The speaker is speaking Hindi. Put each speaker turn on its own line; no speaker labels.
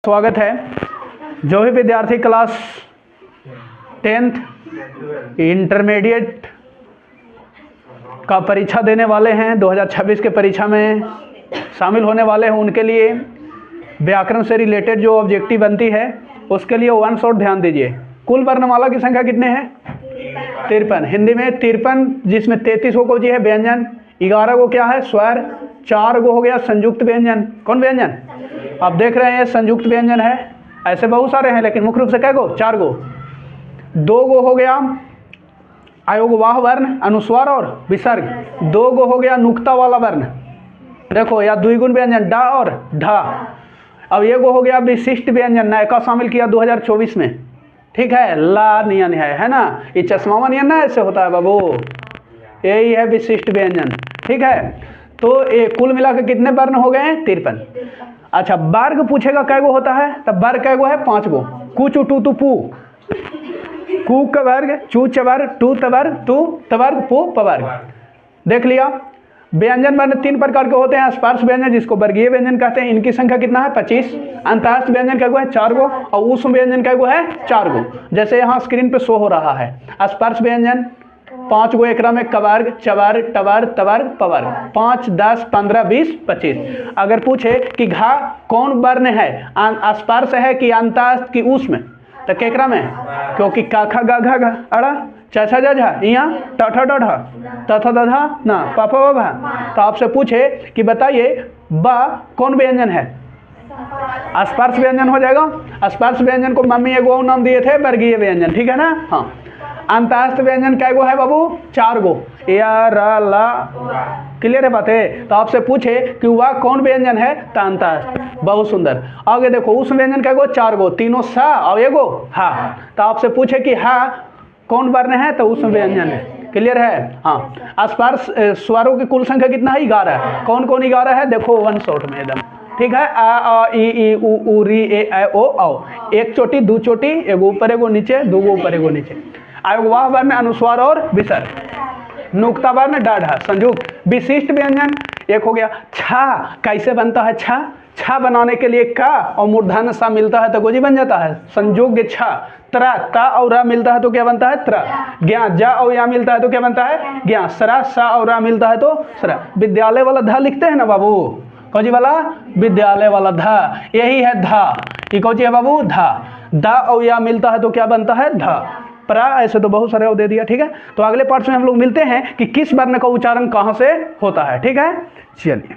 स्वागत है। जो भी विद्यार्थी क्लास 10th इंटरमीडिएट का परीक्षा देने वाले हैं, 2026 के परीक्षा में शामिल होने वाले हैं, उनके लिए व्याकरण से रिलेटेड जो ऑब्जेक्टिव बनती है उसके लिए वन शॉट ध्यान दीजिए। कुल वर्णमाला की संख्या कितने हैं? 53। हिंदी में 53, जिसमें 33 को जी है व्यंजन, 11 को क्या है स्वर, 4 को हो गया संयुक्त व्यंजन। कौन व्यंजन? आप देख रहे हैं संयुक्त व्यंजन है, ऐसे बहुत सारे हैं लेकिन मुख्य रूप से क्या गो? 4 गो। 2 गो हो गया अयोगवाह वर्ण, अनुस्वार और विसर्ग। 2 गो हो गया नुक्ता वाला वर्ण, देखो या द्विगुण व्यंजन डा और ढा। अब ये गो हो गया विशिष्ट व्यंजन, नयका शामिल किया 2024 में, ठीक है, ला नियन है ना, ये चश्मा नियन ना ऐसे होता है बाबू, यही है विशिष्ट व्यंजन, ठीक है। तो ये कुल मिला के कितने वर्ण हो गए? 53। अच्छा, वर्ग पूछेगा कै गो होता है, तब वर्ग कै गो है? 5 गो। कु चु टू तु पू, कु का वर्ग, चू चवर, टू तवर, तू तवर्ग, पू पवर्ग। देख लिया। व्यंजन वर्ण 3 प्रकार के होते हैं। स्पर्श व्यंजन जिसको वर्गीय व्यंजन कहते हैं, इनकी संख्या कितना है? 25। अंतःस्थ व्यंजन कै गो है? 4 गो। और ऊष्म व्यंजन कै गो है? 4 गो। जैसे यहाँ स्क्रीन पे शो हो रहा है। स्पर्श व्यंजन 5 गो, एकरा में कवर्ग, चवर, टवर, तवर्ग, पवर्ग। 5, 10, 15, 20, 25। अगर पूछे कि घा कौन वर्ण है, स्पर्श है कि अंतःस्थ की ऊष्म, तो केकरा में? क्योंकि काखा गा घा घा अड़ा चाचा जा झा, यहाँ टठा डढ़ा तथा दधा ना पापा भा। तो आपसे पूछे कि बताइए बा कौन व्यंजन है? स्पर्श व्यंजन हो जाएगा। स्पर्श व्यंजन को मम्मी एगो नाम दिए थे वर्गीय व्यंजन, ठीक है ना। हाँ, अंतःस्थ व्यंजन कै गो है बाबू? 4 गो, या रा ला। क्लियर है बातें? तो आपसे पूछे कि वह कौन व्यंजन है, तो अंतःस्थ। बहुत सुंदर। आगे देखो, उस व्यंजन कै गो? 4 गो, तीनों सा और एगो हा। तो आपसे पूछे कि हा कौन वर्ण है, तो उस व्यंजन है। क्लियर है? हाँ। स्पर्श स्वरों की कुल संख्या कितना है? 11। कौन कौन 11 है? देखो वन शॉट में एकदम, ठीक है। आ ई उ री ए ओ औ। एक चोटी, 2 चोटी, एगो ऊपर एगो नीचे, 2 गो ऊपर एगो नीचे। अयोगवाह वर्ण अनुस्वार और विसर्ग। नुक्ता वर्ण डाढ़ा संयुक्त। विशिष्ट व्यंजन एक हो गया छा। कैसे बनता है छा? छा बनाने के लिए का और मूर्धन्य सा मिलता है तो गोजी बन जाता है, संयोग्य छा। त्रा, ता और रा मिलता है तो क्या बनता है? त्रा। ज्ञा, जा और या मिलता है तो क्या बनता है? ज्ञा। सरा, सा और रा मिलता है तो सरा। विद्यालय वाला धा लिखते हैं ना बाबू, कौजी वाला? विद्यालय वाला धा, यही है धा। ये कौजी है बाबू? धा। दा और या मिलता है तो क्या बनता है? धा। प्रा, ऐसे तो बहुत सारे दे दिया, ठीक है। तो अगले पार्ट में हम लोग मिलते हैं कि किस वर्ण का उच्चारण कहाँ से होता है, ठीक है। चलिए।